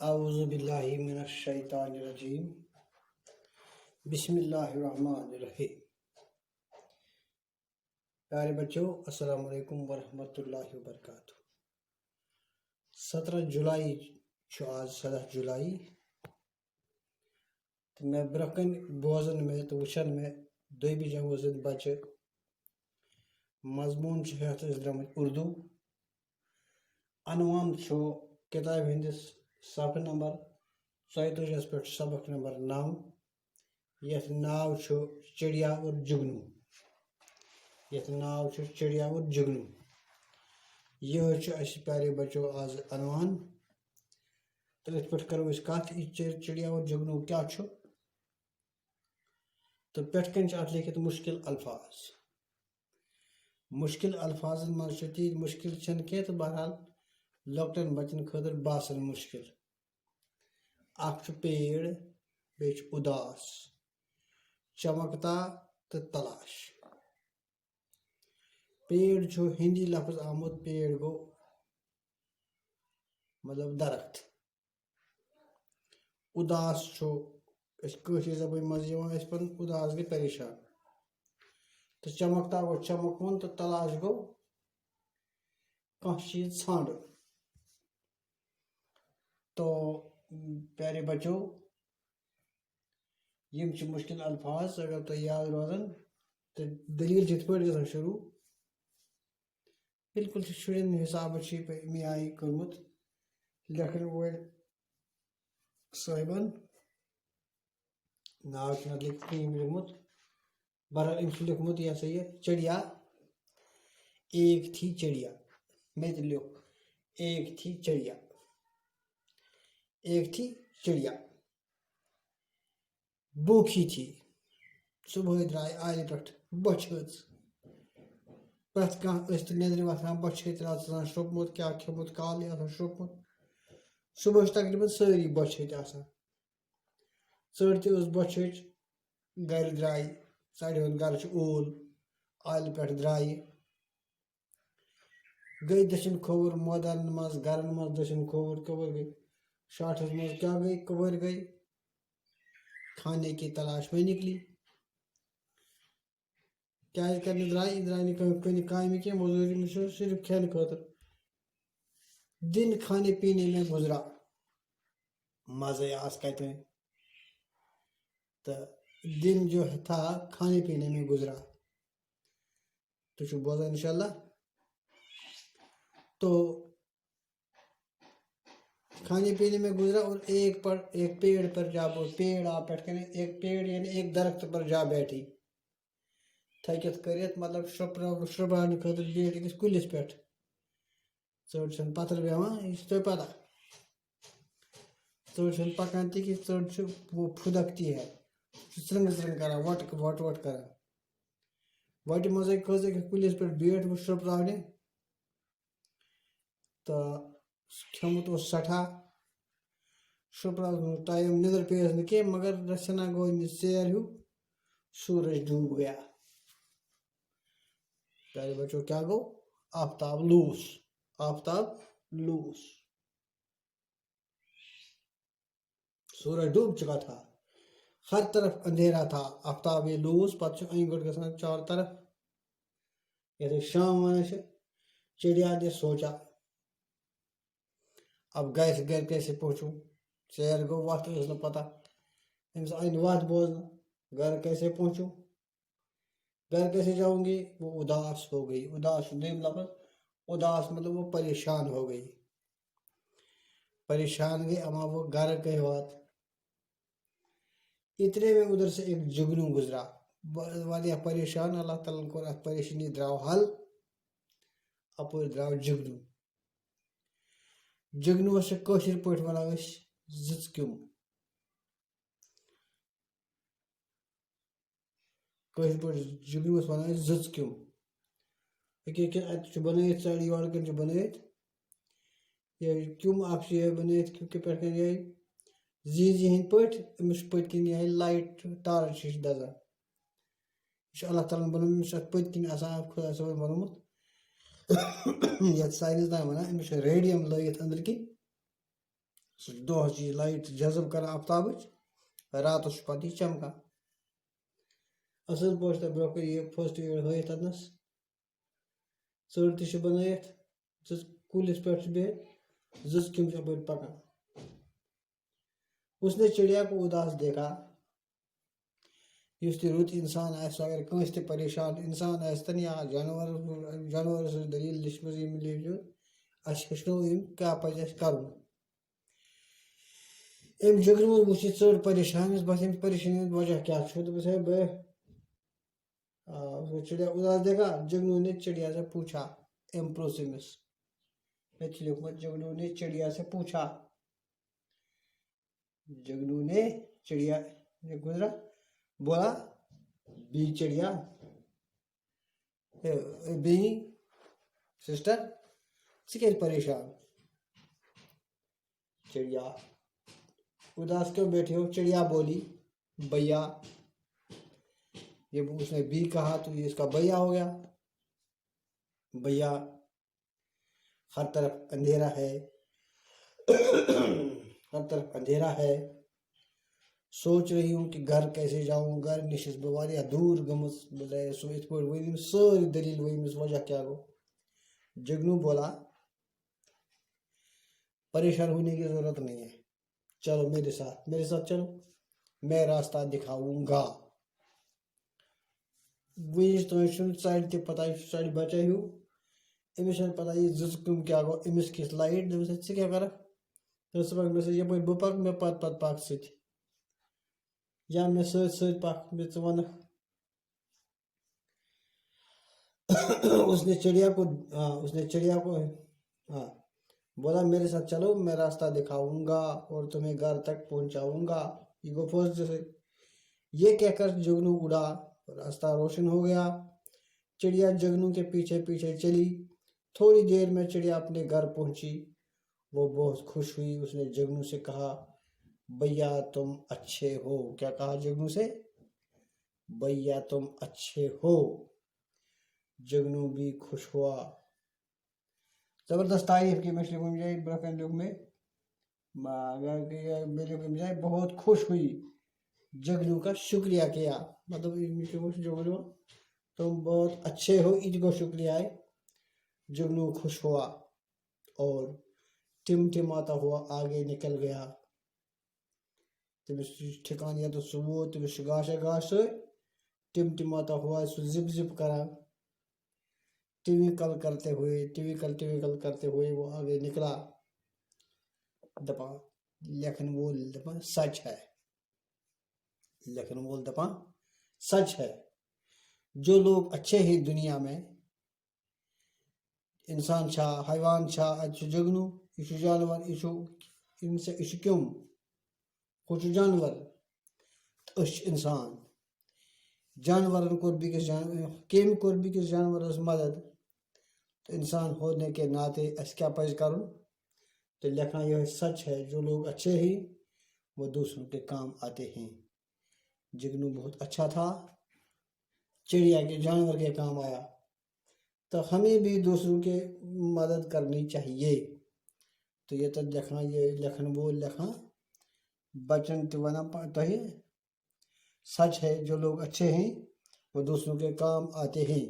اعوذ باللہ من الشیطان الرجیم بسم اللہ الرحمن الرحیم. پیارے بچوں، السلام علیکم ورحمۃ اللہ وبرکاتہ. 17 جولائی آج 17 جولائی تو میں برکن بوزن میں تو وچن میں دویمہِ جمٲژ ہٕنٛدۍ بچہِ مضموٗن چھُ ہٮ۪تھ أسۍ درٛامٕتۍ اردوٗ. عنوان چھُ کِتابہِ ہٕنٛدِس صفحہٕ نمبر 34 پٮ۪ٹھ سبق نمبر 9 یتھ ناو چھُ چڑیا اور جگنو. یہ چھُ اَسہِ پیارے بچو آز عنوان تہٕ أتھۍ پٮ۪ٹھ کرو أسۍ کتھ یہِ چڑیا اور جگنو کیٛاہ چھُ تہٕ پٮ۪ٹھ کَنۍ چھِ اتھ لیکھِتھ مشکل الفاظ. مشکل الفاظن منٛز چھُ تیٖتۍ مشکل چھنہٕ کینٛہہ تہٕ بہرحال لۄکٹٮ۪ن بچن خٲطرٕ باسان مشکل. اکھ چھُ پیڑ، بیٚیہِ چھُ اداس، چمکتا تہٕ تلاش. پیڑ چھُ ہندی لفظ آمُت، پیڑ گوٚو مطلب درخت. اداس چھُ أسۍ کٲشِر زبٲنۍ منٛز یِوان أسۍ پن اداس گٔے پریشان. تہٕ چمکتا گوٚو چمکوُن تہٕ تلاش گوٚو کانٛہہ چیٖز ژھانڈُن. تو پیارے بچو یم چھِ مشکل الفاظ اگر تۄہہِ یاد روزن تہٕ دلیٖل چھِ یِتھ پٲٹھۍ گژھان شروٗع. بالکل چھُ شُرٮ۪ن حسابہٕ چھُ یہِ اَمہِ آیہِ کوٚرمُت لیکھن وٲلۍ صٲحبن. ناو چھُنہٕ اتھ لیکھِتھ کِہیٖنۍ لیوٚکھمُت. بہرحال أمۍ چھُ لیوٚکھمُت یہِ ہسا یہِ چڑیا ایک تھی چڑیا. مےٚ تہِ لیوٚکھ ایک تھی چڑیا. ایک تھی چڑیا بھوٗکھی تھی. صبحٲے درٛاے آلہِ پٮ۪ٹھ بۄچھِ ۂژ. پرٛٮ۪تھ کانٛہہ ٲسۍ تہٕ نیٚنٛدرِ وۄتھان بۄچھِ ہیٚتۍ راتس آسان شرٛوپمُت، کیٛاہ کھیوٚمُت کالٕے آسان شرٛوپمُت. صبحس تقریٖبن سٲری بۄچھِ ہیٚتۍ آسان. ژٔر تہِ ٲس بۄچھِ ہیٚچ. گرِ درٛایہِ، ژرِ ہُنٛد گرٕ چھُ اوٗل. آلہِ پٮ۪ٹھ درٛایہِ گٔے دٔچھِنۍ کھووُر مٲدانن منٛز، گرن منٛز دٔچھِنۍ کھووُر کپٲرۍ گٔے شاٹھس منٛز کیٛاہ گٔے کپٲرۍ گٔے کھانے کی تلاش میں نکلی. کیٛازِ کرنہِ درٛاے؟ یہِ درٛاے نہٕ کُنہِ کامہِ کینٛہہ، موٚزوٗرِ یہِ چھُ صرف کھٮ۪نہٕ خٲطرٕ. دن کھانے پینے میں گزرا. مزے آس کتہِ تہٕ دن جو تھا کھانے پینے میں گزرا. تُہۍ چھِو بوزان انشاءاللہ. تو کھانے پینے میں گزرا اور ایک پیڑ پر جا پیڑ آ پٮ۪ٹھ کَنہِ ایک پیڑ یعنی ایک درخت پر جا بیٹھی. تھٔکِتھ کٔرِتھ مطلب شرٛوپراونہٕ خٲطرٕ بیٖٹھ أکِس کُلِس پٮ۪ٹھ. ژٔر چھنہٕ پتھر بیٚہوان، یہِ چھِ تۄہہِ پتہ. ژٔر چھنہٕ پکان تہِ کینٛہہ، ژٔر چھِ پھُدکتی ہے. چھُ ژرٛنٛگہٕ ژرٛنٛگ کران، وۄٹہٕ کران. وۄٹہِ منٛزے کھٔژ أکِس کُلِس پٮ۪ٹھ بیٖٹھ وۄنۍ شرٛوپراونہِ تہٕ کھیوٚمُت اوس سٮ۪ٹھاہ. شرٛوپراونُک ٹایم نِندٕر پیٚیَس نہٕ کینٛہہ مگر رژھِ گوٚو أمِس ژیر ہیوٗ. سورج ڈوٗب گیا. پیارے بچوں کیا گوٚو؟ آفتاب لوٗس. آفتاب لوٗس. سورج ڈوب چکا تھا. ہر طرف اندھیرا تھا. آفتاب یہ لوٗس پتہٕ چھُ أنۍ گٔٹۍ گژھان چار طرف. یتھ أسۍ شام ونان چھِ. چڑیا نے سوچا اب گھر کیسے پہنچوں. ژیر گوٚو، وتھ ٲس نہٕ پتہ. أمِس آیہِ نہٕ وتھ بوزنہٕ. گھر کیسے پہنچوں، گھر کیسے جاؤں گی. وہ اداس ہو گئی. اداس چھُ دوٚیِم لفظ. اداس مطلب وہ پریشان ہو گئی. پریشان گئی اما وہ گھر گئے وات. اتنے میں ادھر سے ایک جگنو گزرا. واریاہ پریشان. اللہ تعالیٰ کوٚر اتھ پریشٲنی درٛاو حل. اپٲرۍ درٛاو جگنو. جگنووس چھِ کٲشِر پٲٹھۍ ونان أسۍ زٕژکیوٚم. کٲشِر پٲٹھۍ جگنووس ونان أسۍ زٕژکیوٚم. أکیٛاہ اتہِ چھُ بنٲیِتھ ژرِ یورٕ کٔنۍ چھُ بنٲیِتھ. یہِ کیوٚم اکھ چھُ یِہوٚے بنٲیِتھ کہِ پٮ۪ٹھ کٔنۍ یِہوٚے زیٖزِ ہِنٛدۍ پٲٹھۍ. أمِس چھُ پٔتۍ کِنۍ یِہوٚے لایٹ ٹارٕچ ہِش دزان. یہِ چھُ اللہ تعالیٰ ہن بنومُت. أمِس چھُ اتھ پٔتۍ کِنۍ آسان خۄدا صٲبن بنومُت یتھ ساینس دان ونان أمِس چھُ ریڈیم لٲگِتھ أنٛدرۍ کِنۍ دہ لائٹ جذب کر آفتاب رات پتہ چمکان اصل پہ برو یہ فسٹ ایڈ ہائت اتنس ژر تہ بنائت کلس پہ بہت زز کم اپر پکان اس نے چڑیا کو اداس دیکھا اس رت انسان اگر کنس تہ پریشان انسان آستن یا جانور دلیل لچھم لیو اس ہچنو کیا پہ اس کرن ام جگنو وچت ژر پریشان بس ام پریشانی ہند وجہ کیا دس بے چڑیا اداس دیکھا جگنو نے چڑیا سے پوچھا ام پروسمس لکھمت جگنو نے چڑیا سے پوچھا جگنو نے چڑیا گزرا بولا بی چڑیا بی سسٹر ثہ پریشان چڑیا اداس کیوں بیٹھے ہو چڑیا بولی بھیا یہ اس نے بی کہا تو یہ اس کا بھیا ہو گیا بھیا ہر طرف اندھیرا ہے ہر طرف اندھیرا ہے سوچ رہی ہوں کہ گھر کیسے جاؤں گھر نشس بہ دور گمس بظاہر سو ات پہ ورم ساری دلیل ورمس وجہ کیا گو جگنو بولا پریشان ہونے کی ضرورت نہیں ہے چلو میرے ساتھ چلو میں راستہ دکھاؤں گا ویس تھی ژر تہ پتہ ژر بچہ ہیو امس پتہ یہ زز کم کیا گو امس کس لائٹ دس ژٕ کر پک یپ بہ پک مے پت پک ست یا مے ست پک مے ژٕ ونکھ اس نے چڑیا کو بولا میرے ساتھ چلو میں راستہ دکھاؤں گا اور تمہیں گھر تک پہنچاؤں گا یہ گو فسٹ یہ کہہ کر جگنو اڑا راستہ روشن ہو گیا چڑیا جگنو کے پیچھے پیچھے چلی تھوڑی دیر میں چڑیا اپنے گھر پہنچی وہ بہت خوش ہوئی اس نے جگنو سے کہا بھیا تم اچھے ہو کیا کہا جگنو سے بھیا تم اچھے ہو جگنو بھی خوش ہوا زبردست تعریف کی مچھلی کو مجھے برکن لوگ میں بہت خوش ہوئی جگنو کا شکریہ کیا مطلب جگنو تم بہت اچھے ہو ان کو شکریہ ہے جگنو خوش ہوا اور ٹمٹماتا ہوا آگے نکل گیا تمس ٹھکان یا تو صبح تمس گاش ٹمٹماتا ہوا سہ زپ زپ کران ٹویکل کرتے ہوئے وہ آگے نکلا دپان لکھن وول دپان سچ ہے لکھن وول دپان سچ ہے جو لوگ اچھے ہی دنیا میں انسان چھا حیوان چھا جگنو یہ جانور یہ کم ہو جانور انسان جانورن کور بیکس کم کور بیکس جانورس مدد تو انسان ہونے کے ناطے اس کیا پز کرن تو لکھنا یہ سچ ہے جو لوگ اچھے ہی وہ دوسروں کے کام آتے ہیں جگنو بہت اچھا تھا چڑیا کے جانور کے کام آیا تو ہمیں بھی دوسروں کے مدد کرنی چاہیے تو یہ تو لکھنا یہ لکھن وول لکھنا بچن تہ ونان تہ سچ ہے جو لوگ اچھے ہیں وہ دوسروں کے کام آتے ہیں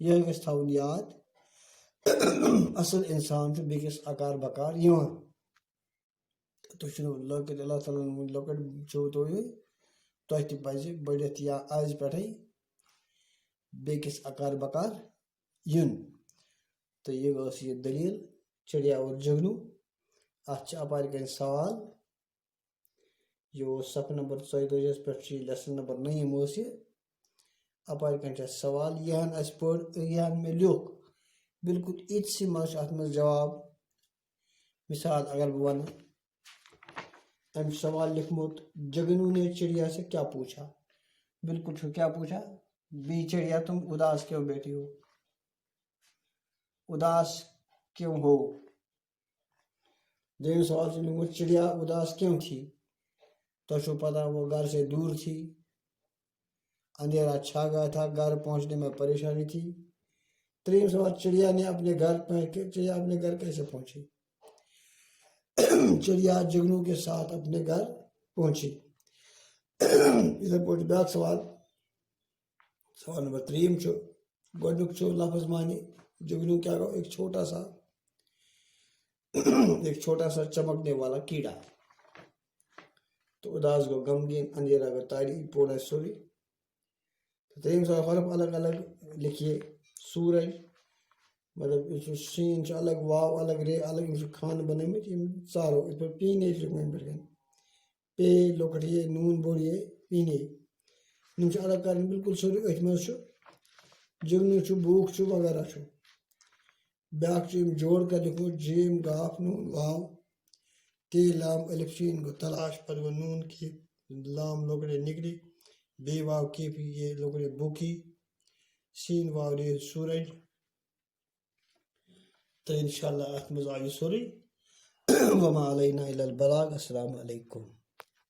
یہ گژھِ تھاون یاد اصل انسان بیکس اکار بکار یوان تھی لکٹ اللہ تعالیٰ لکٹ چھو تہ تہ پزِ بڑھت یا آز پٮ۪ٹھے بیکس اکار بکار یُن تو یہ ٲس یہ دلیل چڑیا اور جگنو اتھ اپارِ کن سوال یہ صفحہ نمبر 42 پہ لیسن نمبر 9 یہ اپارِ کن سوال یہ اس پڑ یہ میں لکھ بالکل اتسی مز ات مز جواب مثال اگر بہ ون ام سوال لکھمت جگنو نے چڑیا سے کیا پوچھا بالکل کیا پوچھا بی چڑیا تم اداس کیوں بیٹھی ہو اداس کیوں ہو دویم سوال سے لکھمت چڑیا اداس کیوں تھی تو پتا وہ گھر سے دور تھی اندھیرا چھا گیا تھا گھر پہنچنے میں پریشانی تھی تریم سوال چڑیا اپنے گھر کیسے پہنچی چڑیا جگنوں کے ساتھ اپنے گھر پہنچی. ادھر پہ بیاکھ سوال نمبر 3 گۄڈنیُک لفظ معنی جگنو کیا گو ایک چھوٹا سا چمکنے والا کیڑا. تو اداس گو غمگین اندھیرا گو تاری پوڑا سوری. 3 سوال حرف الگ الگ لکھیے. سورج مطلب یہ شین الگ واو الگ رے الگ خان بنے ژارو اس پہ پینے پے لوکڑیے نون بوڑیے پینے الگ کریں بالکل سوری ات مز جگنو بوک وغیرہ بیاکھ جوڑ کر لکھو جیم گاف نون واو تے لام الف شین گو تلاش پر گو نون کی لام لوکڑے نگری بے واو کی پی یہ لوکڑے بوکی سین واو رے سورج. تو انشاءاللہ ات مز آئی سوری. وما علینا الا البلاغ. السلام علیکم.